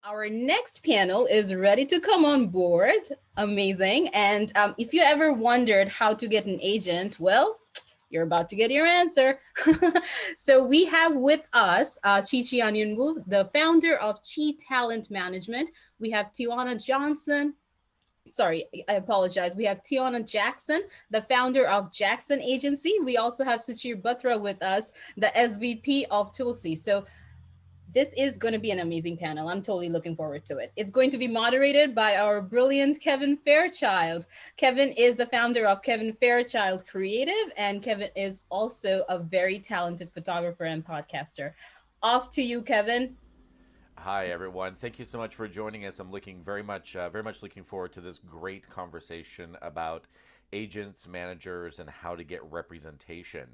Our next panel is ready to come on board. Amazing. And if you ever wondered how to get an agent, well, you're about to get your answer. So we have with us Chi Anyunwoo, the founder of Chi Talent Management. We have Tiana Johnson. Sorry, I apologize. We have Tiana Jackson, the founder of Jackson Agency. We also have Suchir Batra with us, the SVP of Tulsi. So this is going to be an amazing panel. I'm totally looking forward to it. It's going to be moderated by our brilliant Kevin Fairchild. Kevin is the founder of Kevin Fairchild Creative, and Kevin is also a very talented photographer and podcaster. Off to you, Kevin. Hi everyone. Thank you so much for joining us. I'm looking very much looking forward to this great conversation about agents, managers, and how to get representation.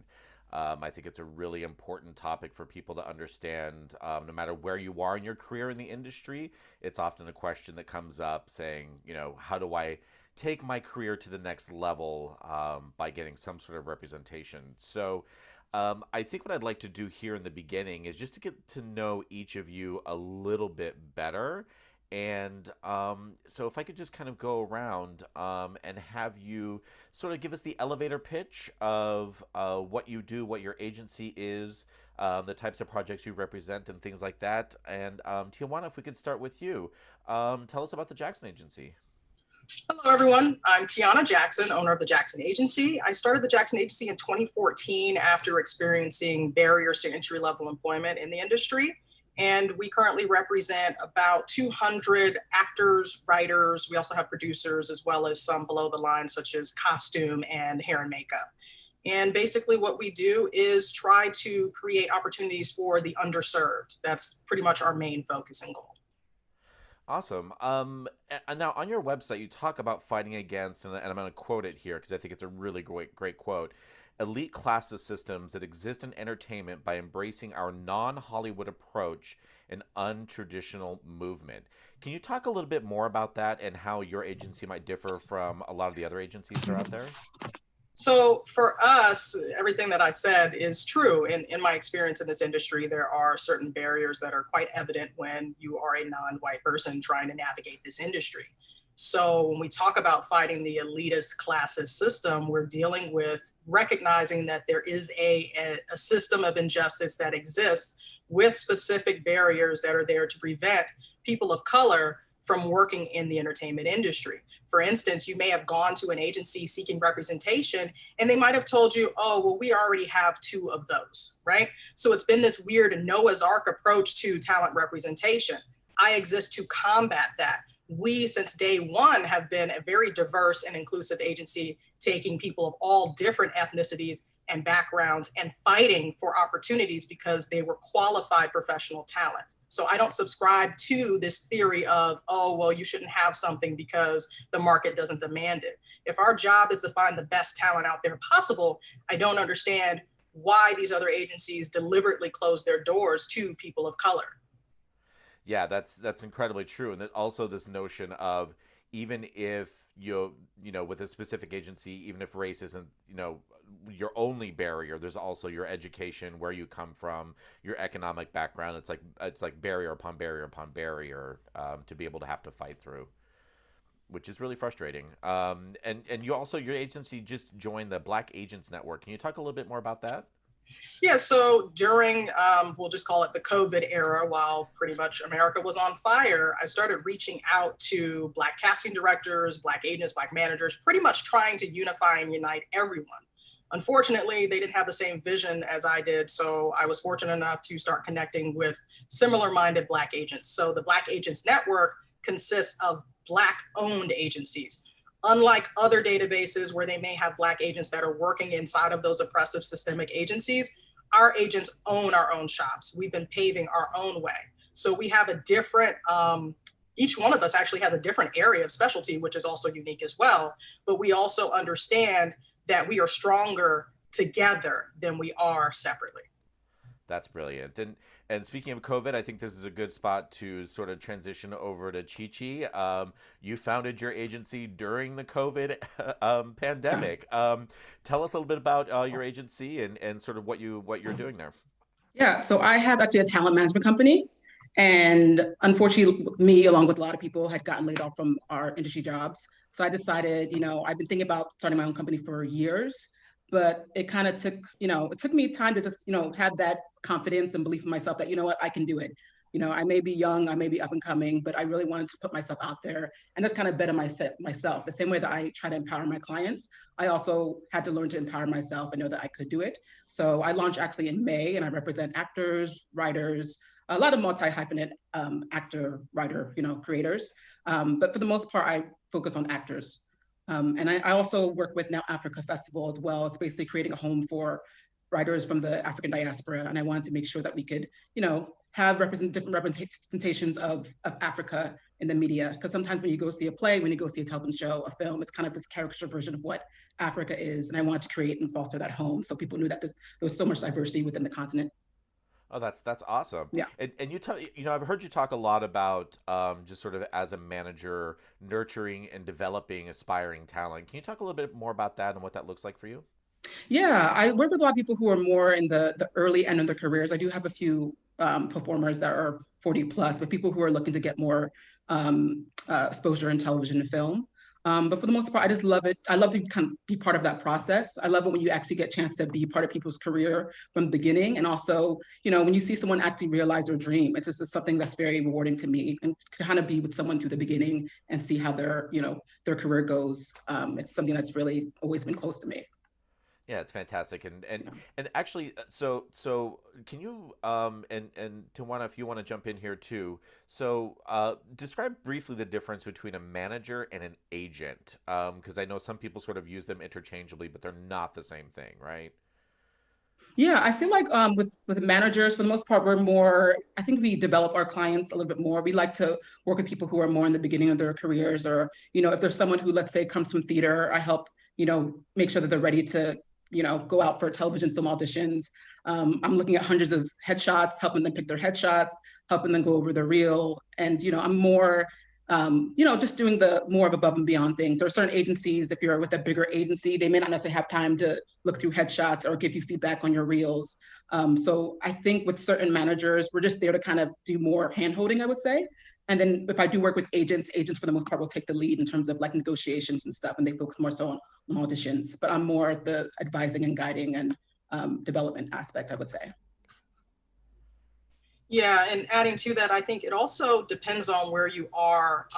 I think it's a really important topic for people to understand. No matter where you are in your career in the industry, it's often a question that comes up saying, how do I take my career to the next level by getting some sort of representation? So I think what I'd like to do here in the beginning is just to get to know each of you a little bit better. And so if I could just kind of go around and have you sort of give us the elevator pitch of what you do, what your agency is, the types of projects you represent, and things like that. And Tijuana, if we could start with you, tell us about the Jackson Agency. Hello, everyone. I'm Tiana Jackson, owner of the Jackson Agency. I started the Jackson Agency in 2014 after experiencing barriers to entry-level employment in the industry. And we currently represent about 200 actors, writers. We also have producers, as well as some below the line, such as costume and hair and makeup. And basically what we do is try to create opportunities for the underserved. That's pretty much our main focus and goal. Awesome. And now on your website, you talk about fighting against, and I'm going to quote it here because I think it's a really great quote. Elite classes systems that exist in entertainment by embracing our non-Hollywood approach and untraditional movement. Can you talk a little bit more about that and how your agency might differ from a lot of the other agencies that are out there? So for us, everything that I said is true. In my experience in this industry, there are certain barriers that are quite evident when you are a non-white person trying to navigate this industry. So when we talk about fighting the elitist classes system, we're dealing with recognizing that there is a system of injustice that exists with specific barriers that are there to prevent people of color from working in the entertainment industry. For instance, you may have gone to an agency seeking representation and they might have told you, oh, well, we already have 2 of those, right? So it's been this weird Noah's Ark approach to talent representation. I exist to combat that. We, since day one, have been a very diverse and inclusive agency, taking people of all different ethnicities and backgrounds and fighting for opportunities because they were qualified professional talent. So I don't subscribe to this theory of, oh, well, you shouldn't have something because the market doesn't demand it. If our job is to find the best talent out there possible, I don't understand why these other agencies deliberately close their doors to people of color. Yeah, that's incredibly true. And then also this notion of even if with a specific agency, even if race isn't, your only barrier, there's also your education, where you come from, your economic background. It's like barrier upon barrier upon barrier to be able to have to fight through, which is really frustrating. And you also, your agency just joined the Black Agents Network. Can you talk a little bit more about that? Yeah, so during, we'll just call it the COVID era, while pretty much America was on fire, I started reaching out to Black casting directors, Black agents, Black managers, pretty much trying to unify and unite everyone. Unfortunately, they didn't have the same vision as I did, so I was fortunate enough to start connecting with similar-minded Black agents. So the Black Agents Network consists of Black-owned agencies. Unlike other databases where they may have Black agents that are working inside of those oppressive systemic agencies, our agents own our own shops. We've been paving our own way. So we have a different, each one of us actually has a different area of specialty, which is also unique as well. But we also understand that we are stronger together than we are separately. That's brilliant. And speaking of COVID, I think this is a good spot to sort of transition over to Chi. You founded your agency during the COVID pandemic. Tell us a little bit about your agency and sort of what you're doing there. Yeah, so I have actually a talent management company, And unfortunately, me, along with a lot of people, had gotten laid off from our industry jobs. So I decided, I've been thinking about starting my own company for years, but it kind of took, it took me time to just, have that confidence and belief in myself that, I can do it. I may be young, I may be up and coming, but I really wanted to put myself out there and just kind of better myself. The same way that I try to empower my clients, I also had to learn to empower myself and know that I could do it. So I launched actually in May, and I represent actors, writers, a lot of multi-hyphenate actor, writer, creators. But for the most part, I focus on actors. And I also work with Now Africa Festival as well. It's basically creating a home for writers from the African diaspora. And I wanted to make sure that we could, have different representations of Africa in the media. Because sometimes when you go see a play, when you go see a television show, a film, it's kind of this caricature version of what Africa is. And I wanted to create and foster that home so people knew that there was so much diversity within the continent. Oh, that's awesome. Yeah. And I've heard you talk a lot about just sort of as a manager, nurturing and developing aspiring talent. Can you talk a little bit more about that and what that looks like for you? Yeah, I work with a lot of people who are more in the early end of their careers. I do have a few performers that are 40 plus, but people who are looking to get more exposure in television and film. But for the most part, I just love it. I love to kind of be part of that process. I love it when you actually get a chance to be part of people's career from the beginning. And also, when you see someone actually realize their dream, it's just something that's very rewarding to me, and to kind of be with someone through the beginning and see how their career goes. It's something that's really always been close to me. Yeah, it's fantastic, and Yeah. and actually, so can you and Tawana, if you want to jump in here too, so describe briefly the difference between a manager and an agent, because I know some people sort of use them interchangeably, but they're not the same thing, right? Yeah, I feel like with managers, for the most part, we're more, I think we develop our clients a little bit more. We like to work with people who are more in the beginning of their careers, or, if there's someone who, let's say, comes from theater, I help, make sure that they're ready to, go out for television film auditions. I'm looking at hundreds of headshots, helping them pick their headshots, helping them go over the reel. And, I'm more, just doing the more of above and beyond things. There are certain agencies, if you're with a bigger agency, they may not necessarily have time to look through headshots or give you feedback on your reels. So I think with certain managers, we're just there to kind of do more hand-holding, I would say. And then if I do work with agents for the most part will take the lead in terms of like negotiations and stuff, and they focus more so on auditions. But I'm more the advising and guiding and development aspect, I would say. Yeah, and adding to that, I think it also depends on where you are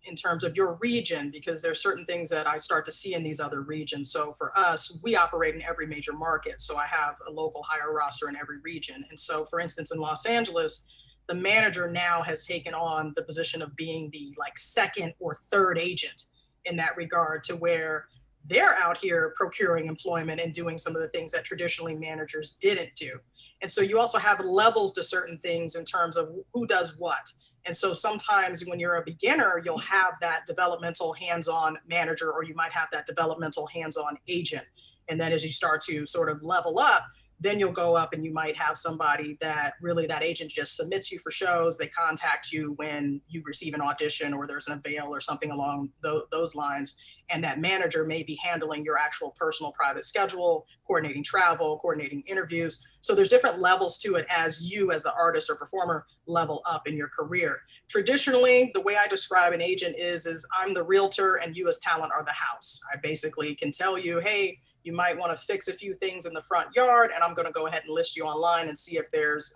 in terms of your region, because there's certain things that I start to see in these other regions. So for us, we operate in every major market. So I have a local hire roster in every region. And so for instance, in Los Angeles, the manager now has taken on the position of being the like second or third agent in that regard, to where they're out here procuring employment and doing some of the things that traditionally managers didn't do. And so you also have levels to certain things in terms of who does what. And so sometimes when you're a beginner, you'll have that developmental hands-on manager, or you might have that developmental hands-on agent. And then as you start to sort of level up, then you'll go up and you might have somebody that really, that agent just submits you for shows. They contact you when you receive an audition or there's an avail or something along those lines. And that manager may be handling your actual personal private schedule, coordinating travel, coordinating interviews. So there's different levels to it as you, as the artist or performer, level up in your career. Traditionally, the way I describe an agent is I'm the realtor and you as talent are the house. I basically can tell you, hey, you might want to fix a few things in the front yard, and I'm going to go ahead and list you online and see if there's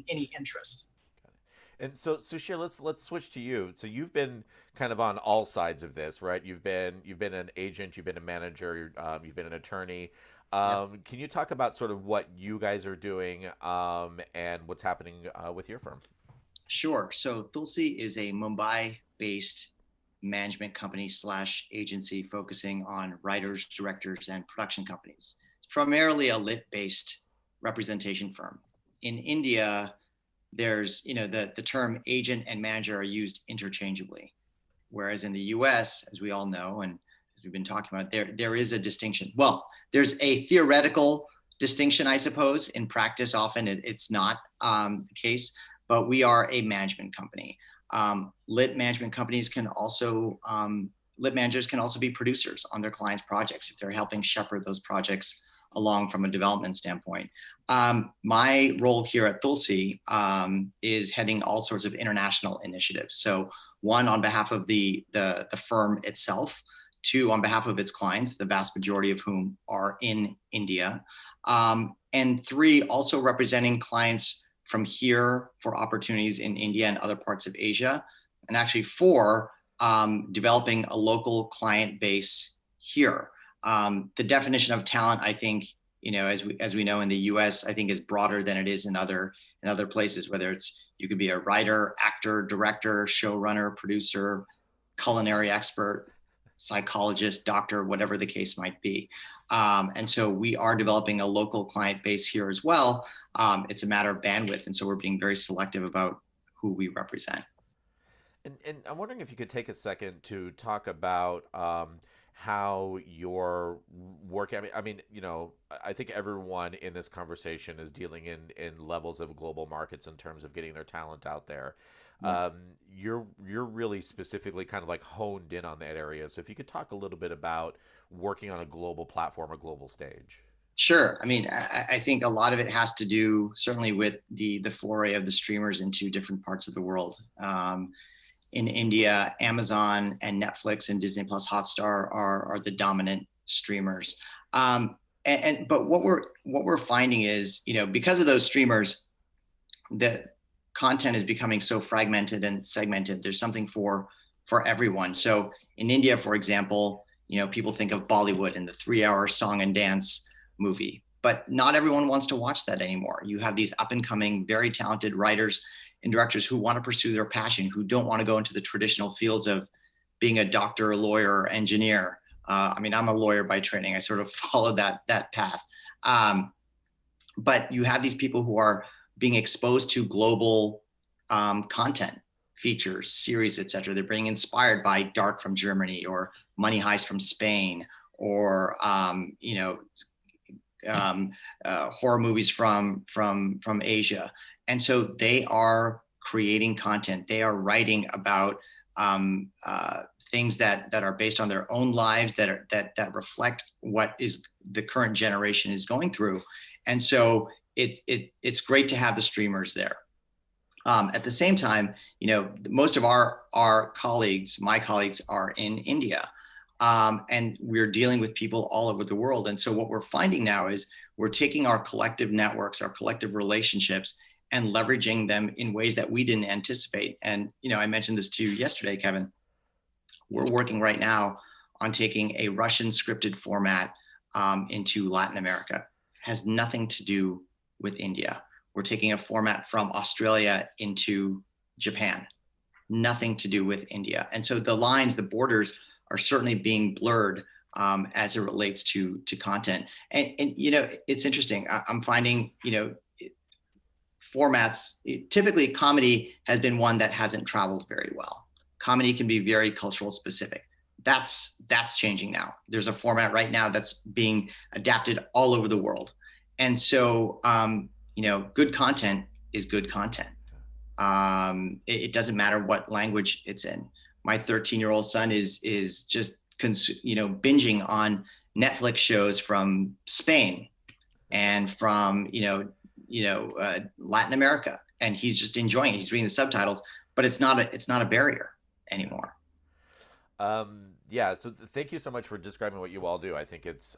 any interest. And so, Sushil, let's switch to you. So you've been kind of on all sides of this, right? You've been an agent, you've been a manager, you've been an attorney. Can you talk about sort of what you guys are doing and what's happening with your firm? Sure. So Tulsi is a Mumbai-based management company / agency focusing on writers, directors, and production companies. It's primarily a lit-based representation firm. In India, there's, the term agent and manager are used interchangeably. Whereas in the US, as we all know, and as we've been talking about, there is a distinction. Well, there's a theoretical distinction, I suppose. In practice, often it's not the case, but we are a management company. Lit management companies can also, lit managers can also be producers on their clients' projects if they're helping shepherd those projects along from a development standpoint. My role here at Tulsi is heading all sorts of international initiatives. So one, on behalf of the firm itself, two, on behalf of its clients, the vast majority of whom are in India, and three, also representing clients from here for opportunities in India and other parts of Asia, and actually four, developing a local client base here. The definition of talent, I think, as we know in the U.S., I think is broader than it is in other places. Whether it's, you could be a writer, actor, director, showrunner, producer, culinary expert, psychologist, doctor, whatever the case might be. And so we are developing a local client base here as well. It's a matter of bandwidth, and so we're being very selective about who we represent. And I'm wondering if you could take a second to talk about how your work. I mean, I think everyone in this conversation is dealing in levels of global markets in terms of getting their talent out there. You're really specifically kind of like honed in on that area. So if you could talk a little bit about working on a global platform, a global stage. Sure. I mean, I think a lot of it has to do certainly with the foray of the streamers into different parts of the world. In India, Amazon and Netflix and Disney Plus Hotstar are the dominant streamers. But what we're finding is, because of those streamers, the content is becoming so fragmented and segmented. There's something for everyone. So in India, for example, people think of Bollywood and the 3-hour song and dance movie, but not everyone wants to watch that anymore. You have these up and coming, very talented writers and directors who want to pursue their passion, who don't want to go into the traditional fields of being a doctor, a lawyer, or engineer. I mean, I'm a lawyer by training. I sort of follow that path. But you have these people who are being exposed to global content, features, series, etc. They're being inspired by Dark from Germany or Money Heist from Spain, or horror movies from Asia. And so they are creating content. They are writing about things that are based on their own lives, that reflect what is the current generation is going through. And so it's great to have the streamers there. At the same time, most of our colleagues, my colleagues, are in India, and we're dealing with people all over the world. And so what we're finding now is we're taking our collective networks, our collective relationships, and leveraging them in ways that we didn't anticipate. And, I mentioned this to you yesterday, Kevin. We're working right now on taking a Russian scripted format into Latin America. It has nothing to do with India. We're taking a format from Australia into Japan. Nothing to do with India. And so the lines, the borders are certainly being blurred as it relates to content. And it's interesting. I'm finding, formats, typically comedy has been one that hasn't traveled very well. Comedy can be very cultural specific. That's changing now. There's a format right now that's being adapted all over the world. And so, good content is good content. It doesn't matter what language it's in. My 13-year-old son is just binging on Netflix shows from Spain and from Latin America, and he's just enjoying it. He's reading the subtitles, but it's not a barrier anymore. Yeah, so thank you so much for describing what you all do. I think it's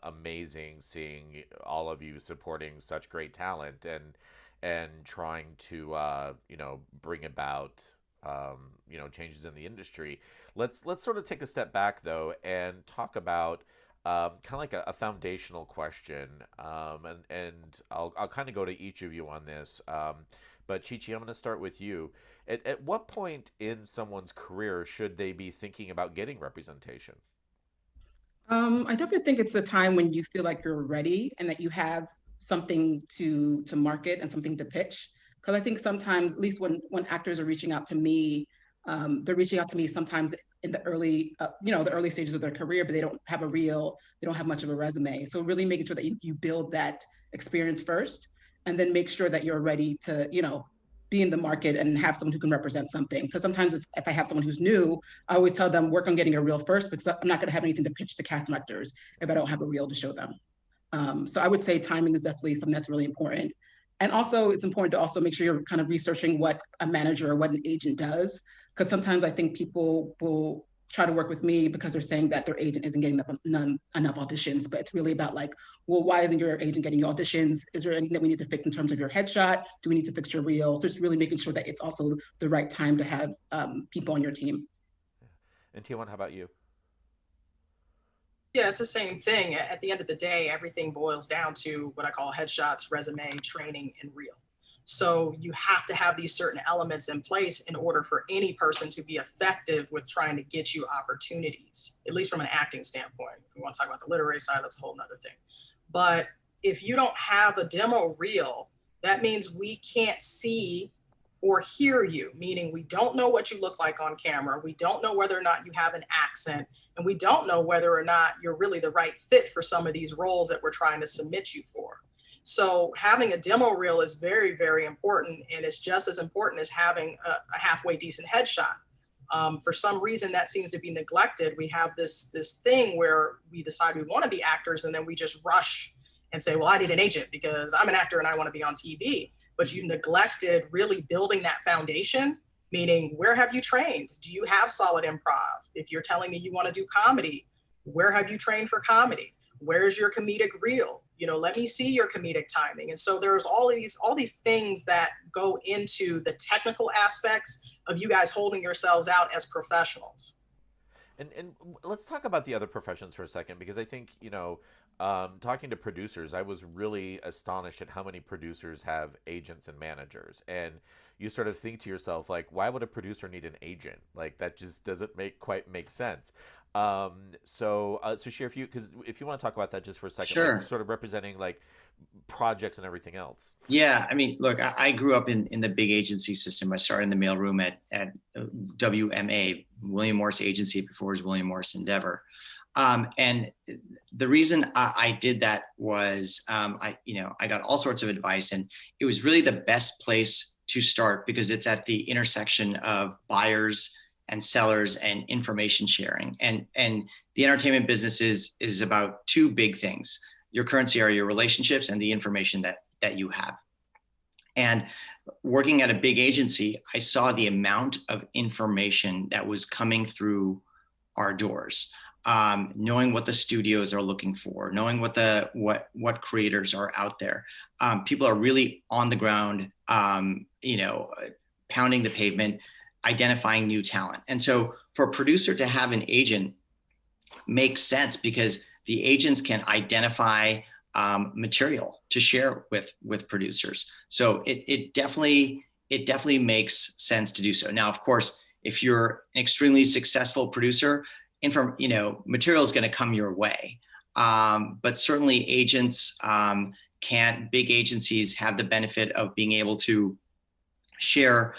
amazing seeing all of you supporting such great talent and trying to bring about changes in the industry. Let's sort of take a step back though and talk about kind of like a foundational question, and I'll kind of go to each of you on this. But Chi-Chi, I'm going to start with you. At what point in someone's career should they be thinking about getting representation? I definitely think it's a time when you feel like you're ready and that you have something to market and something to pitch. Because I think sometimes, at least when actors are reaching out to me, they're reaching out to me sometimes in the early, the early stages of their career, but they don't have much of a resume. So really making sure that you build that experience first, and then make sure that you're ready to, be in the market and have someone who can represent something. Because sometimes if I have someone who's new, I always tell them work on getting a reel first, because I'm not going to have anything to pitch to cast directors if I don't have a reel to show them. So I would say timing is definitely something that's really important. And also it's important to also make sure you're kind of researching what a manager or what an agent does. Because sometimes I think people will try to work with me because they're saying that their agent isn't getting enough auditions, but it's really about like, well, why isn't your agent getting you auditions? Is there anything that we need to fix in terms of your headshot? Do we need to fix your reel? So it's really making sure that it's also the right time to have people on your team. And Tiana, how about you? Yeah, it's the same thing. At the end of the day, everything boils down to what I call headshots, resume, training, and reel. So you have to have these certain elements in place in order for any person to be effective with trying to get you opportunities, at least from an acting standpoint. If we want to talk about the literary side, that's a whole nother thing. But if you don't have a demo reel, that means we can't see or hear you, meaning we don't know what you look like on camera. We don't know whether or not you have an accent, and we don't know whether or not you're really the right fit for some of these roles that we're trying to submit you for. So having a demo reel is very, very important, and it's just as important as having a halfway decent headshot. For some reason, that seems to be neglected. We have this thing where we decide we want to be actors, and then we just rush and say, well, I need an agent because I'm an actor and I want to be on TV. But you've neglected really building that foundation, meaning where have you trained? Do you have solid improv? If you're telling me you want to do comedy, where have you trained for comedy? Where's your comedic reel? You know, let me see your comedic timing. And so there's all these things that go into the technical aspects of you guys holding yourselves out as professionals. And let's talk about the other professions for a second, because I think, you know, talking to producers, I was really astonished at how many producers have agents and managers. And you sort of think to yourself, like, why would a producer need an agent? Like, that just doesn't quite make sense. So Shir, if you want to talk about that just for a second, Sure. like, sort of representing like projects and everything else. Yeah, I mean, look, I grew up in the big agency system. I started in the mailroom at WMA, William Morris Agency, before it was William Morris Endeavor. And the reason I did that was, I got all sorts of advice, and it was really the best place to start because it's at the intersection of buyers and sellers and information sharing. And the entertainment business is about two big things. Your currency are your relationships and the information that you have. And working at a big agency, I saw the amount of information that was coming through our doors. Knowing what the studios are looking for, knowing what creators are out there. People are really on the ground, pounding the pavement, identifying new talent. And so for a producer to have an agent makes sense because the agents can identify material to share with producers. So it definitely makes sense to do so. Now, of course, if you're an extremely successful producer, material is going to come your way. But certainly agents big agencies have the benefit of being able to share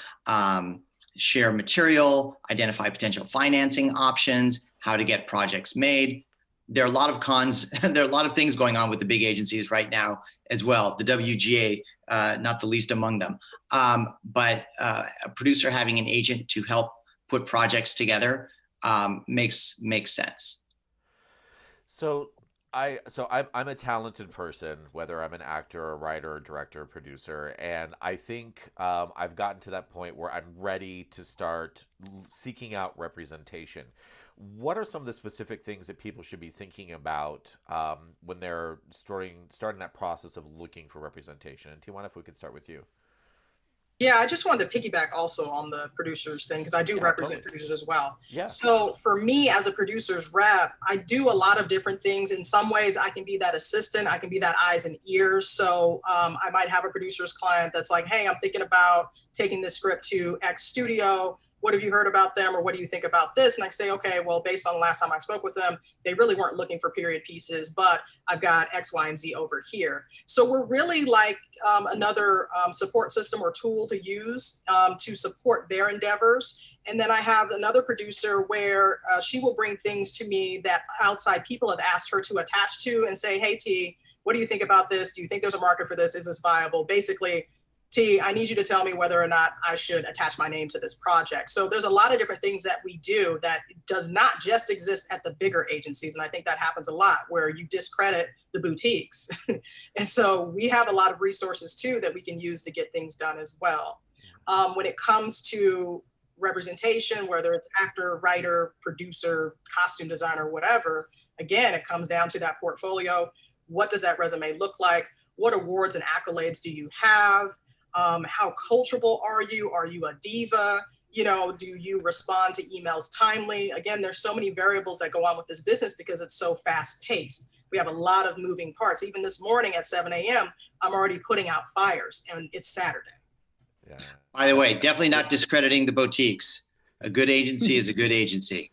material, identify potential financing options, how to get projects made. There are a lot of cons. There are a lot of things going on with the big agencies right now as well. The WGA, not the least among them. But a producer having an agent to help put projects together makes sense. So I'm a talented person, whether I'm an actor, a writer, a director, a producer, and I think I've gotten to that point where I'm ready to start seeking out representation. What are some of the specific things that people should be thinking about when they're starting that process of looking for representation? And Tiana, if we could start with you. Yeah, I just wanted to piggyback also on the producers thing because I do represent totally. producers as well. Yeah. So for me as a producer's rep, I do a lot of different things. In some ways, I can be that assistant. I can be that eyes and ears. So I might have a producer's client that's like, hey, I'm thinking about taking this script to X studio. What have you heard about them? Or what do you think about this? And I say, okay, well, based on the last time I spoke with them, they really weren't looking for period pieces, but I've got X, Y, and Z over here. So we're really like another support system or tool to use to support their endeavors. And then I have another producer where she will bring things to me that outside people have asked her to attach to and say, hey, T, what do you think about this? Do you think there's a market for this? Is this viable? Basically, T, I need you to tell me whether or not I should attach my name to this project. So there's a lot of different things that we do that does not just exist at the bigger agencies. And I think that happens a lot where you discredit the boutiques. And so we have a lot of resources too that we can use to get things done as well. When it comes to representation, whether it's actor, writer, producer, costume designer, whatever, again, it comes down to that portfolio. What does that resume look like? What awards and accolades do you have? How coachable are you? Are you a diva? You know, do you respond to emails timely? Again, there's so many variables that go on with this business because it's so fast paced. We have a lot of moving parts. Even this morning at 7 a.m., I'm already putting out fires and it's Saturday. Yeah. By the way, definitely not discrediting the boutiques. A good agency is a good agency.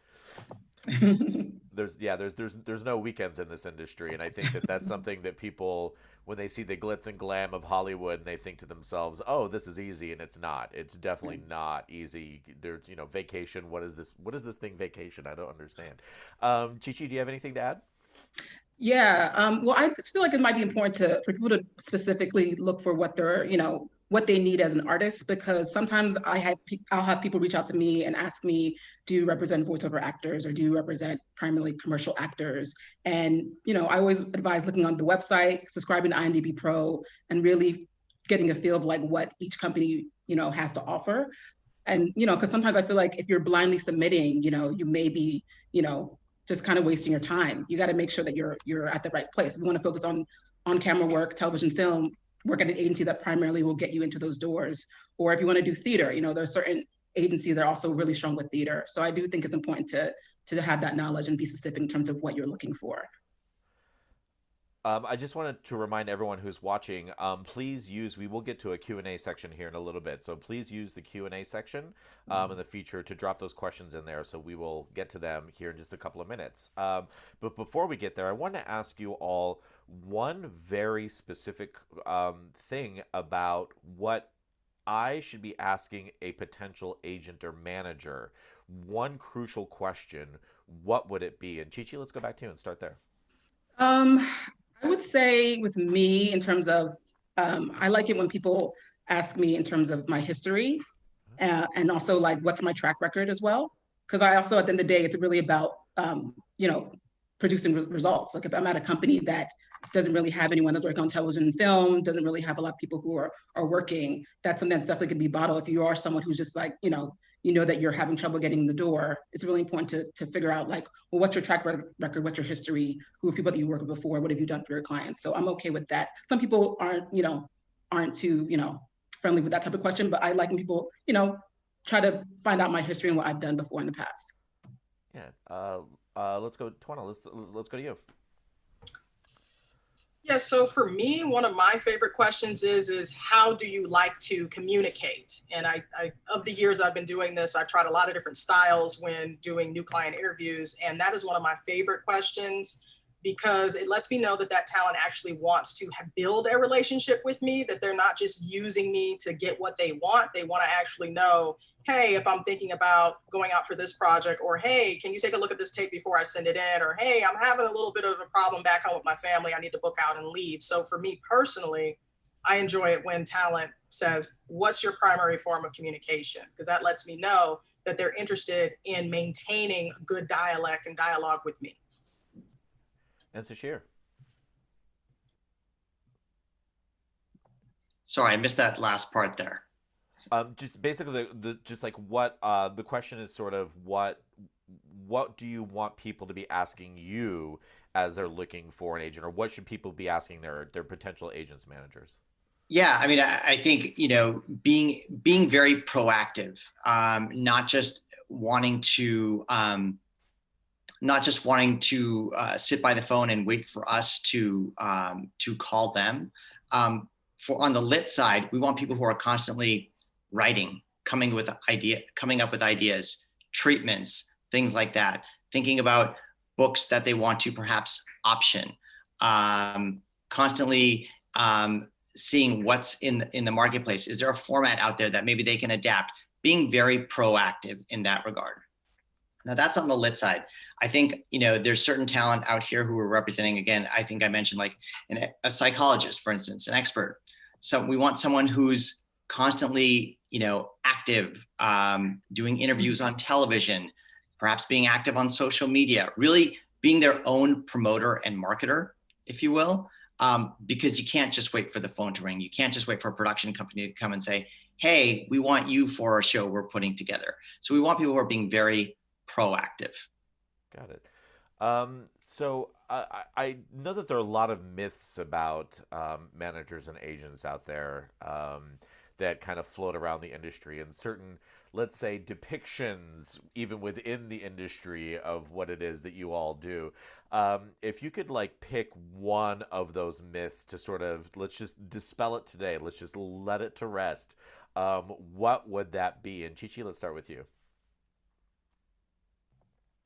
There's no weekends in this industry, and I think that that's something that people, when they see the glitz and glam of Hollywood, and they think to themselves, "Oh, this is easy," and it's not. It's definitely not easy. There's, vacation. What is this? What is this thing? Vacation? I don't understand. Chi-Chi, do you have anything to add? Yeah, well, I just feel like it might be important for people to specifically look for what they're, what they need as an artist, because sometimes I'll have people reach out to me and ask me, do you represent voiceover actors or do you represent primarily commercial actors? And, I always advise looking on the website, subscribing to IMDb Pro, and really getting a feel of like what each company, has to offer. And, because sometimes I feel like if you're blindly submitting, you may be, just kind of wasting your time. You got to make sure that you're at the right place. If you want to focus on camera work, television, film, work at an agency that primarily will get you into those doors. Or if you want to do theater, there's certain agencies that are also really strong with theater. So I do think it's important to have that knowledge and be specific in terms of what you're looking for. I just wanted to remind everyone who's watching, please we will get to a Q&A section here in a little bit. So please use the Q&A section in the feature to drop those questions in there. So we will get to them here in just a couple of minutes. But before we get there, I want to ask you all one very specific thing about what I should be asking a potential agent or manager. One crucial question, what would it be? And Chi-Chi, let's go back to you and start there. I would say with me, in terms of, I like it when people ask me in terms of my history and also like what's my track record as well. Because I also, at the end of the day, it's really about, producing results. Like if I'm at a company that doesn't really have anyone that's working on television and film, doesn't really have a lot of people who are working, that's something that's definitely going to be bottled. If you are someone who's just like, that you're having trouble getting in the door, it's really important to figure out like, well, what's your track record, what's your history, who are people that you worked with before, what have you done for your clients? So I'm okay with that. Some people aren't too, friendly with that type of question, but I like when people, try to find out my history and what I've done before in the past. Yeah. Let's go, Tiana, let's go to you. Yeah, so for me, one of my favorite questions is how do you like to communicate? And I of the years I've been doing this, I've tried a lot of different styles when doing new client interviews. And that is one of my favorite questions because it lets me know that talent actually wants to build a relationship with me, that they're not just using me to get what they want. They want to actually know, hey, if I'm thinking about going out for this project, or hey, can you take a look at this tape before I send it in? Or hey, I'm having a little bit of a problem back home with my family. I need to book out and leave. So for me personally, I enjoy it when talent says, what's your primary form of communication? Because that lets me know that they're interested in maintaining good dialect and dialogue with me. And Sashir. Sorry, I missed that last part there. Just basically just like what the question is sort of what do you want people to be asking you as they're looking for an agent, or what should people be asking their potential agents, managers? Yeah, I mean, I think, being very proactive, not just wanting to sit by the phone and wait for us to call them. For on the lit side, we want people who are constantly writing, coming up with ideas, treatments, things like that, thinking about books that they want to perhaps option, constantly seeing what's in the marketplace. Is there a format out there that maybe they can adapt? Being very proactive in that regard. Now that's on the lit side. I think, there's certain talent out here who are representing, again, I think I mentioned like a psychologist, for instance, an expert. So we want someone who's constantly, active, doing interviews on television, perhaps being active on social media, really being their own promoter and marketer, if you will, because you can't just wait for the phone to ring. You can't just wait for a production company to come and say, hey, we want you for a show we're putting together. So we want people who are being very proactive. Got it. So I know that there are a lot of myths about managers and agents out there that kind of float around the industry, and certain, let's say, depictions even within the industry of what it is that you all do. If you could pick one of those myths to sort of, let's just dispel it today, let's just let it to rest, what would that be? And Chi-Chi, let's start with you.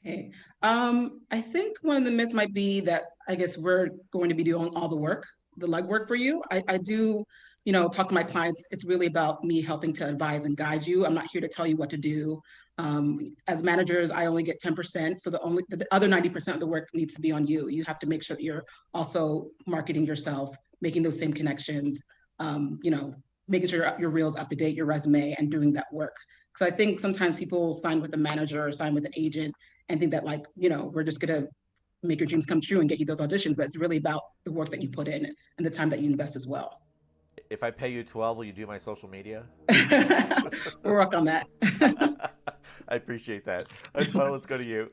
Hey, I think one of the myths might be that I guess we're going to be doing all the work, the legwork for you. I do, talk to my clients. It's really about me helping to advise and guide you. I'm not here to tell you what to do. As managers, I only get 10%. So the other 90% of the work needs to be on you. You have to make sure that you're also marketing yourself, making those same connections, making sure your reel's up to date, your resume, and doing that work. Because I think sometimes people sign with a manager or sign with an agent and think that we're just gonna make your dreams come true and get you those auditions, but it's really about the work that you put in and the time that you invest as well. If I pay you 12, will you do my social media? We'll work on that. I appreciate that. 12, let's go to you.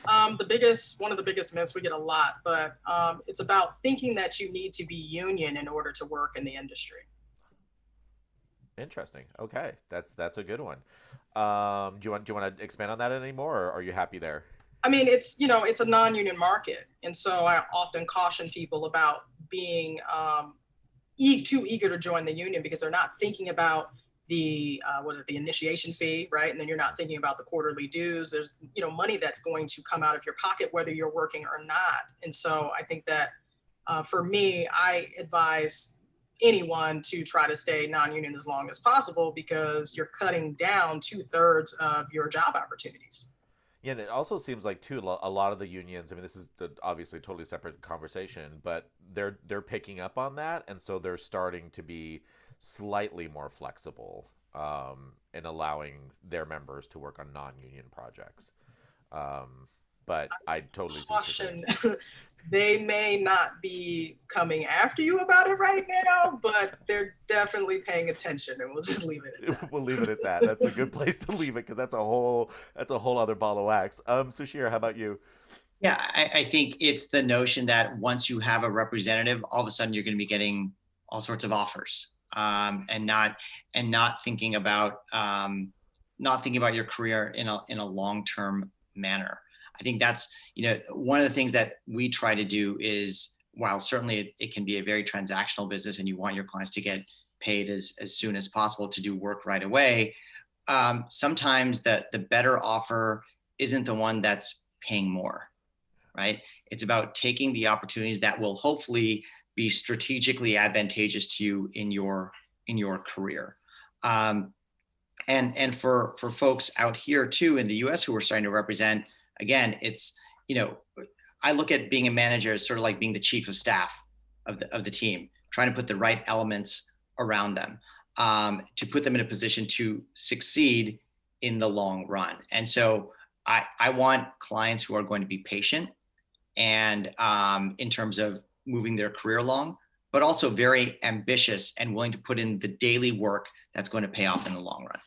One of the biggest myths we get a lot, but it's about thinking that you need to be union in order to work in the industry. Interesting. Okay, that's a good one. Do you want to expand on that anymore, or are you happy there? I mean, it's a non-union market, and so I often caution people about being too eager to join the union because they're not thinking about the initiation fee, right? And then you're not thinking about the quarterly dues. There's money that's going to come out of your pocket whether you're working or not. And so I think that for me, I advise anyone to try to stay non-union as long as possible because you're cutting down 2/3 of your job opportunities. Yeah, and it also seems like too a lot of the unions. I mean, this is obviously a totally separate conversation, but they're picking up on that, and so they're starting to be slightly more flexible in allowing their members to work on non-union projects. But I totally caution. They may not be coming after you about it right now, but they're definitely paying attention, and we'll just leave it at that. We'll leave it at that. That's a good place to leave it because that's a whole other ball of wax. Sushir, how about you? Yeah, I think it's the notion that once you have a representative, all of a sudden you're going to be getting all sorts of offers, and not thinking about your career in a long-term manner. I think that's, one of the things that we try to do is, while certainly it can be a very transactional business and you want your clients to get paid as soon as possible to do work right away, sometimes the better offer isn't the one that's paying more, right? It's about taking the opportunities that will hopefully be strategically advantageous to you in your career. And for folks out here too in the US who are starting to represent, again, it's, I look at being a manager as sort of like being the chief of staff of the team, trying to put the right elements around them, to put them in a position to succeed in the long run. And so I want clients who are going to be patient and in terms of moving their career along, but also very ambitious and willing to put in the daily work that's going to pay off in the long run.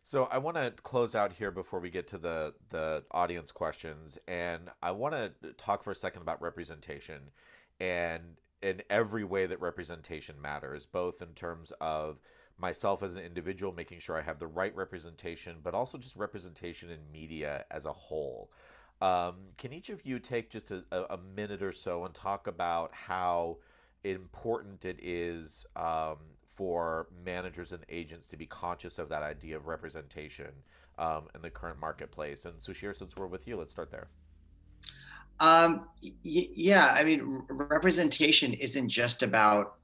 So I want to close out here before we get to the audience questions, and I want to talk for a second about representation and in every way that representation matters, both in terms of myself as an individual, making sure I have the right representation, but also just representation in media as a whole. Can each of you take just a minute or so and talk about how important it is for managers and agents to be conscious of that idea of representation in the current marketplace? And Sushir, since we're with you, let's start there. Yeah, I mean, representation isn't just about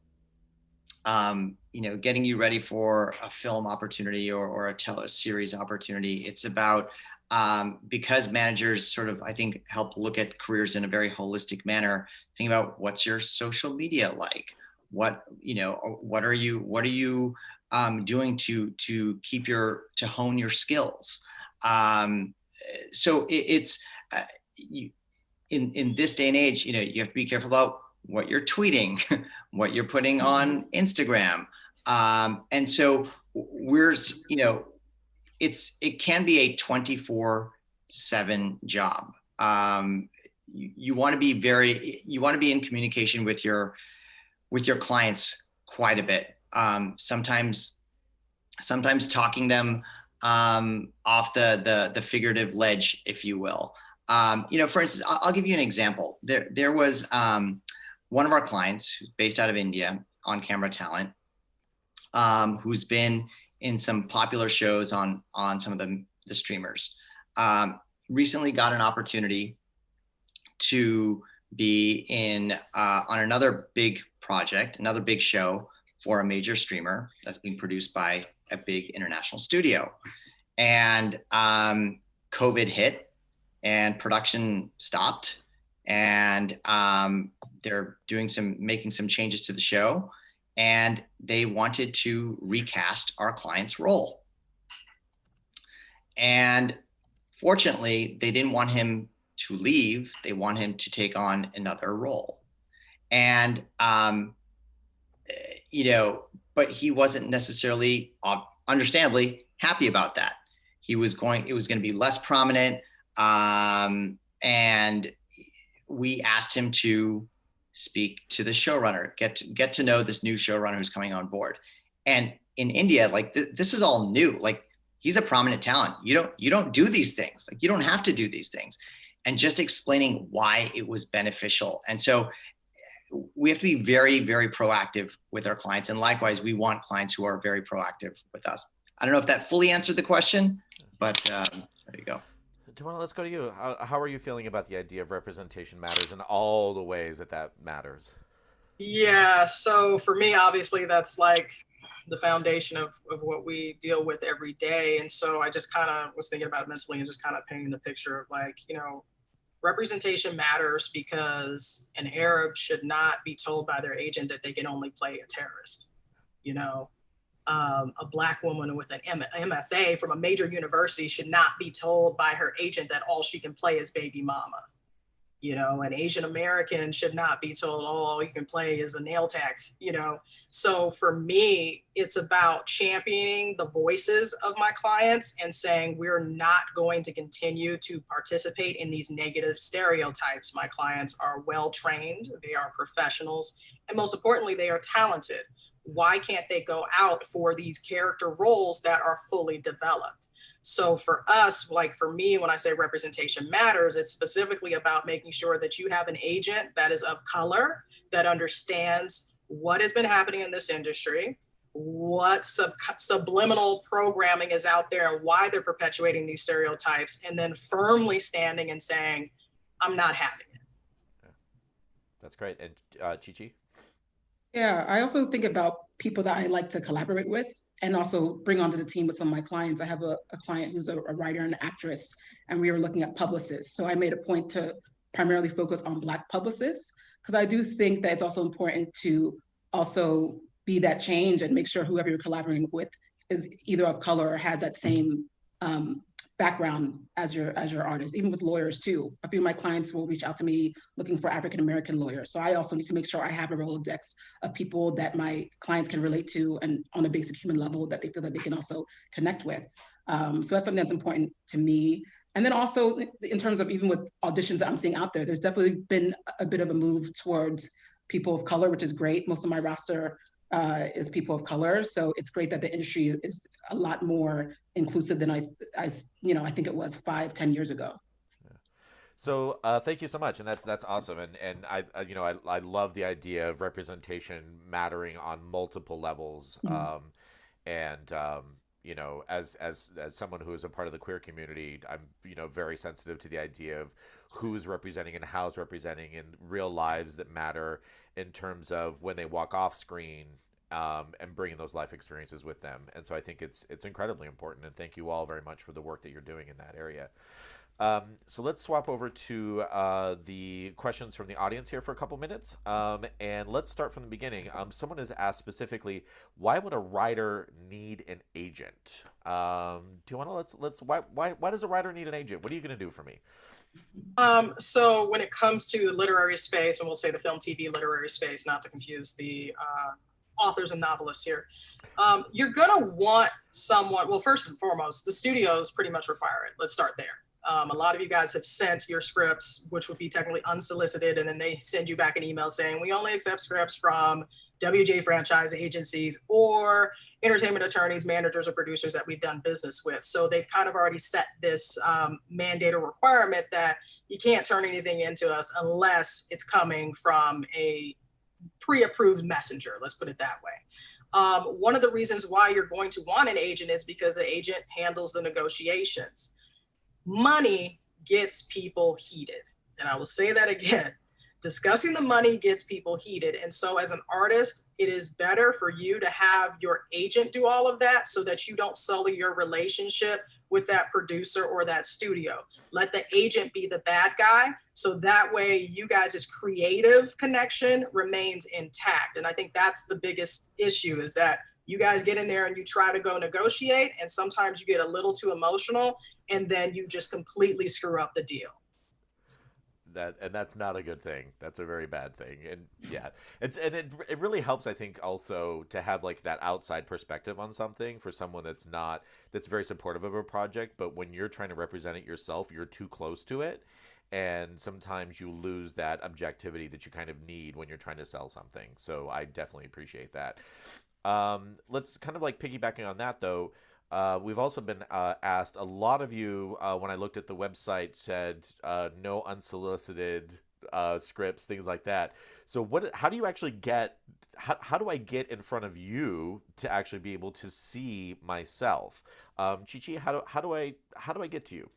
getting you ready for a film opportunity or a series opportunity. It's about because managers sort of, I think, help look at careers in a very holistic manner. Think about what's your social media like? what are you doing to hone your skills? So it's in this day and age, you have to be careful about what you're tweeting, what you're putting on Instagram. And so it can be a 24/7 job. You want to be in communication with your clients quite a bit. Sometimes talking them off the figurative ledge, if you will. For instance, I'll give you an example. There was one of our clients who's based out of India, on camera talent, who's been in some popular shows on some of the streamers. Recently got an opportunity to be on another big project, another big show for a major streamer that's being produced by a big international studio. And COVID hit and production stopped, and they're making some changes to the show, and they wanted to recast our client's role. And fortunately, they didn't want him to leave. They want him to take on another role. And, but he wasn't necessarily, understandably, happy about that. It was going to be less prominent. And we asked him to speak to the showrunner, get to know this new showrunner who's coming on board. And in India, like this is all new. Like, he's a prominent talent. You don't do these things. Like, you don't have to do these things. And just explaining why it was beneficial. And so we have to be very, very proactive with our clients. And likewise, we want clients who are very proactive with us. I don't know if that fully answered the question, but there you go. Tiana, let's go to you. How are you feeling about the idea of representation matters and all the ways that matters? Yeah, so for me, obviously, that's like the foundation of what we deal with every day. And so I just kind of was thinking about it mentally and just kind of painting the picture of like, representation matters because an Arab should not be told by their agent that they can only play a terrorist. A Black woman with an MFA from a major university should not be told by her agent that all she can play is baby mama. An Asian American should not be told, oh, all you can play is a nail tech, So for me, it's about championing the voices of my clients and saying, we're not going to continue to participate in these negative stereotypes. My clients are well-trained, they are professionals, and most importantly, they are talented. Why can't they go out for these character roles that are fully developed? So for us, like for me, when I say representation matters, it's specifically about making sure that you have an agent that is of color, that understands what has been happening in this industry, what subliminal programming is out there and why they're perpetuating these stereotypes, and then firmly standing and saying, I'm not having it. That's great. And Chi-Chi? Yeah, I also think about people that I like to collaborate with and also bring onto the team with some of my clients. I have a client who's a writer and an actress, and we were looking at publicists. So I made a point to primarily focus on Black publicists, because I do think that it's also important to also be that change and make sure whoever you're collaborating with is either of color or has that same background as your artist. Even with lawyers too. A few of my clients will reach out to me looking for African-American lawyers. So I also need to make sure I have a Rolodex of people that my clients can relate to and on a basic human level that they feel that they can also connect with. So that's something that's important to me. And then also in terms of even with auditions that I'm seeing out there, there's definitely been a bit of a move towards people of color, which is great. Most of my roster is people of color. So it's great that the industry is a lot more inclusive than I think it was 5-10 years ago. Yeah. So thank you so much, and that's awesome. And I love the idea of representation mattering on multiple levels. Mm-hmm. As someone who is a part of the queer community, I'm very sensitive to the idea of who's representing and how's representing in real lives that matter in terms of when they walk off screen, and bringing those life experiences with them. And so I think it's incredibly important. And thank you all very much for the work that you're doing in that area. So let's swap over to the questions from the audience here for a couple minutes. And let's start from the beginning. Someone has asked specifically, why would a writer need an agent? Tiana, why does a writer need an agent? What are you going to do for me? So when it comes to the literary space, and we'll say the film, TV, literary space, not to confuse the authors and novelists here, you're gonna want someone, well, first and foremost, the studios pretty much require it. Let's start there. A lot of you guys have sent your scripts, which would be technically unsolicited, and then they send you back an email saying, we only accept scripts from WJ franchise agencies or entertainment attorneys, managers, or producers that we've done business with. So they've kind of already set this mandate or requirement that you can't turn anything into us unless it's coming from a pre-approved messenger, let's put it that way. One of the reasons why you're going to want an agent is because the agent handles the negotiations. Money gets people heated. And I will say that again. Discussing the money gets people heated. And so as an artist, it is better for you to have your agent do all of that so that you don't sully your relationship with that producer or that studio. Let the agent be the bad guy. So that way you guys' creative connection remains intact. And I think that's the biggest issue, is that you guys get in there and you try to go negotiate, and sometimes you get a little too emotional and then you just completely screw up the deal. That's not a good thing. That's a very bad thing. And yeah, it really helps, I think, also to have like that outside perspective on something for someone that's very supportive of a project, but when you're trying to represent it yourself, you're too close to it, and sometimes you lose that objectivity that you kind of need when you're trying to sell something. So I definitely appreciate that. Let's kind of like piggybacking on that though. We've also been asked, a lot of you, when I looked at the website, said no unsolicited scripts, things like that. So how do you actually how do I get in front of you to actually be able to see myself? Chi, how do I get to you?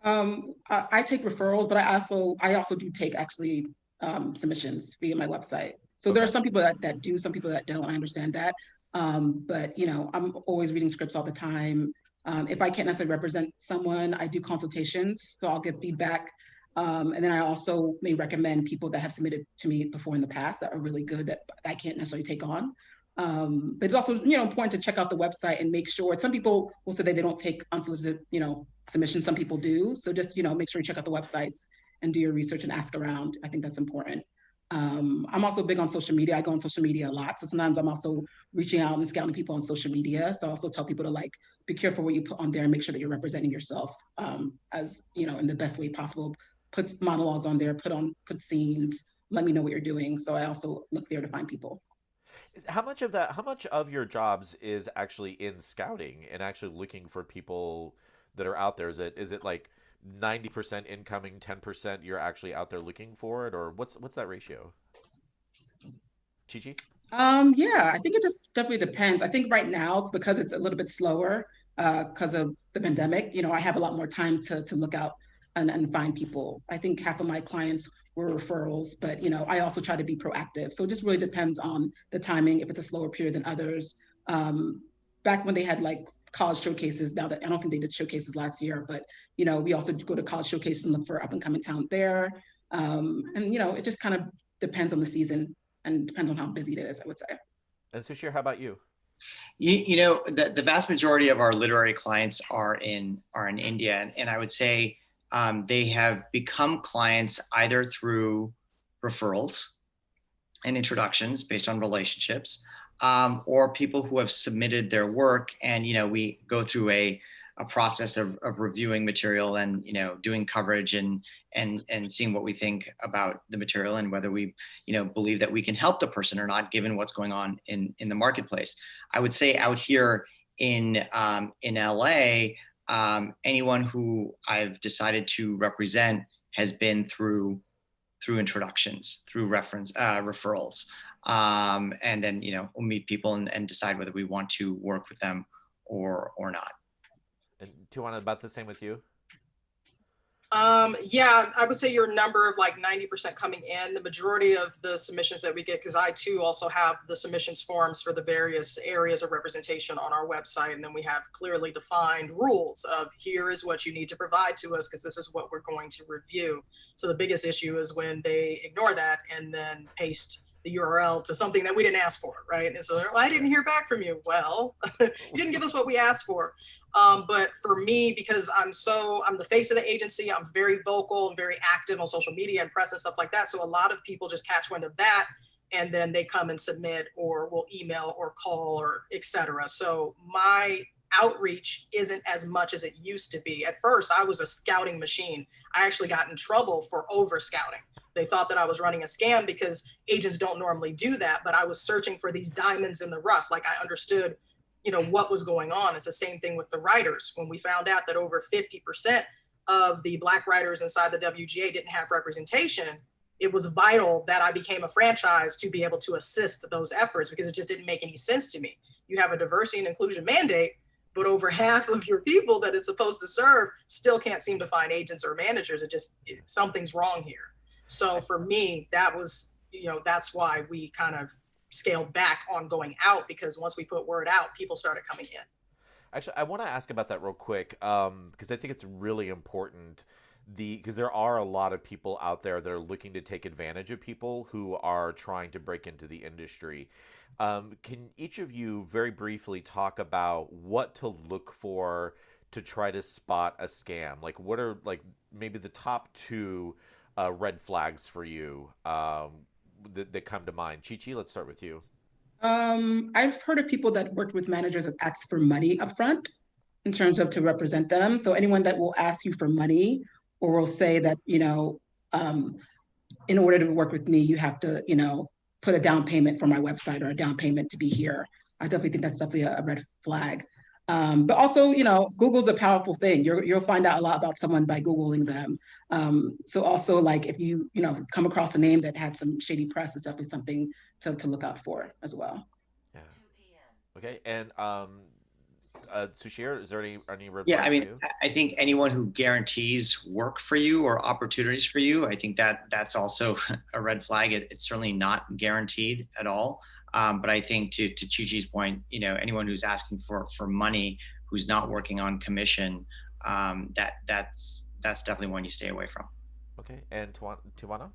I take referrals, but I also do take actually submissions via my website. So there are some people that do, some people that don't. I understand that. But I'm always reading scripts all the time. If I can't necessarily represent someone, I do consultations, so I'll give feedback. And then I also may recommend people that have submitted to me before in the past that are really good that I can't necessarily take on. But it's also, important to check out the website and make sure. Some people will say that they don't take unsolicited, submissions. Some people do. So just, make sure you check out the websites and do your research and ask around. I think that's important. I'm also big on social media. I go on social media a lot. So sometimes I'm also reaching out and scouting people on social media. So I also tell people to be careful what you put on there and make sure that you're representing yourself as, in the best way possible. Put monologues on there, put scenes, let me know what you're doing. So I also look there to find people. How much of your jobs is actually in scouting and actually looking for people that are out there? Is it like 90% incoming, 10% you're actually out there looking for it, or what's that ratio? Chi? Yeah, I think it just definitely depends. I think right now, because it's a little bit slower because of the pandemic, I have a lot more time to look out and find people. I think half of my clients were referrals, but I also try to be proactive. So it just really depends on the timing, if it's a slower period than others. Back when they had college showcases, now that I don't think they did showcases last year, but we also go to college showcases and look for up and coming talent there. And it just kind of depends on the season and depends on how busy it is, I would say. And Sushir, how about you? The vast majority of our literary clients are in India, and I would say they have become clients either through referrals and introductions based on relationships, or people who have submitted their work, and we go through a process of reviewing material and doing coverage and seeing what we think about the material and whether we believe that we can help the person or not, given what's going on in the marketplace. I would say out here in LA, anyone who I've decided to represent has been through introductions, through referrals. And then, we'll meet people and decide whether we want to work with them or not. And Tiana, about the same with you? Yeah, I would say your number of like 90% coming in. The majority of the submissions that we get, because I too also have the submissions forms for the various areas of representation on our website. And then we have clearly defined rules of here is what you need to provide to us because this is what we're going to review. So the biggest issue is when they ignore that and then paste the URL to something that we didn't ask for, right? And so they're, well, I didn't hear back from you. Well, you didn't give us what we asked for. But for me, because I'm the face of the agency, I'm very vocal and very active on social media and press and stuff like that. So a lot of people just catch wind of that and then they come and submit or will email or call or etc. So my outreach isn't as much as it used to be. At first, I was a scouting machine. I actually got in trouble for over scouting. They thought that I was running a scam because agents don't normally do that, but I was searching for these diamonds in the rough. Like I understood, what was going on. It's the same thing with the writers. When we found out that over 50% of the Black writers inside the WGA didn't have representation, it was vital that I became a franchise to be able to assist those efforts because it just didn't make any sense to me. You have a diversity and inclusion mandate, but over half of your people that it's supposed to serve still can't seem to find agents or managers. Something's wrong here. So for me, that was, that's why we kind of scaled back on going out, because once we put word out, people started coming in. Actually, I want to ask about that real quick because I think it's really important. Because there are a lot of people out there that are looking to take advantage of people who are trying to break into the industry. Can each of you very briefly talk about what to look for to try to spot a scam? Like, what are maybe the top two red flags for you that come to mind? Chi-Chi, let's start with you. I've heard of people that worked with managers that ask for money upfront in terms of to represent them. So anyone that will ask you for money or will say that, in order to work with me, you have to, put a down payment for my website or a down payment to be here. I definitely think that's definitely a red flag. But also, Google's a powerful thing. You'll find out a lot about someone by Googling them. So also like if you, come across a name that had some shady press, it's definitely something to look out for as well. Yeah. Okay. And Sushir, is there any red Yeah, flags I mean, for you? I think anyone who guarantees work for you or opportunities for you, I think that's also a red flag. It's certainly not guaranteed at all. But I think to Chi-Chi's point, anyone who's asking for money, who's not working on commission, that's definitely one you stay away from. Okay. And Tiana?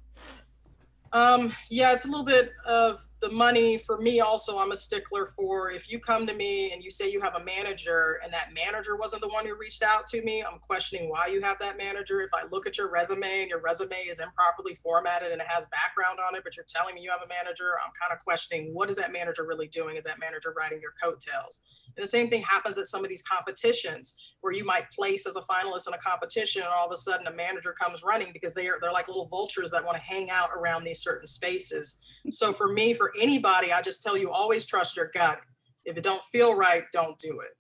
Yeah, it's a little bit of the money. For me also, I'm a stickler for if you come to me and you say you have a manager and that manager wasn't the one who reached out to me, I'm questioning why you have that manager. If I look at your resume and your resume is improperly formatted and it has background on it, but you're telling me you have a manager, I'm kind of questioning what is that manager really doing? Is that manager writing your coattails? And the same thing happens at some of these competitions where you might place as a finalist in a competition and all of a sudden a manager comes running because they're like little vultures that want to hang out around these certain spaces. So for me, for anybody, I just tell you, always trust your gut. If it don't feel right, don't do it.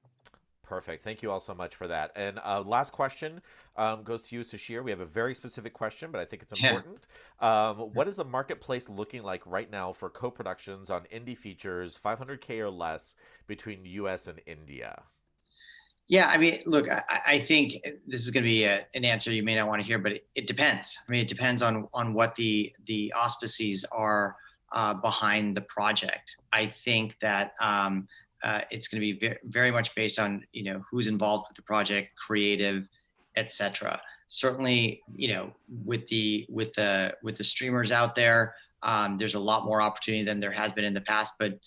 Perfect. Thank you all so much for that. And last question goes to you, Sashir. We have a very specific question, but I think it's important. Yeah. What is the marketplace looking like right now for co-productions on indie features, 500K or less, between the U.S. and India? Yeah, I mean, look, I think this is going to be an answer you may not want to hear, but it depends. I mean, it depends on what the auspices are behind the project. I think that it's going to be very much based on who's involved with the project, creative, etc. Certainly, with the streamers out there, there's a lot more opportunity than there has been in the past. But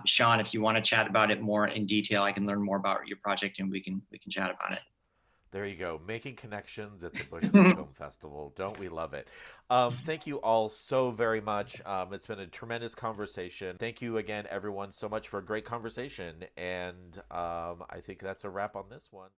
Sean, if you want to chat about it more in detail, I can learn more about your project and we can chat about it. There you go. Making connections at the Bushwick Film Festival. Don't we love it? Thank you all so very much. It's been a tremendous conversation. Thank you again, everyone, so much for a great conversation. And I think that's a wrap on this one.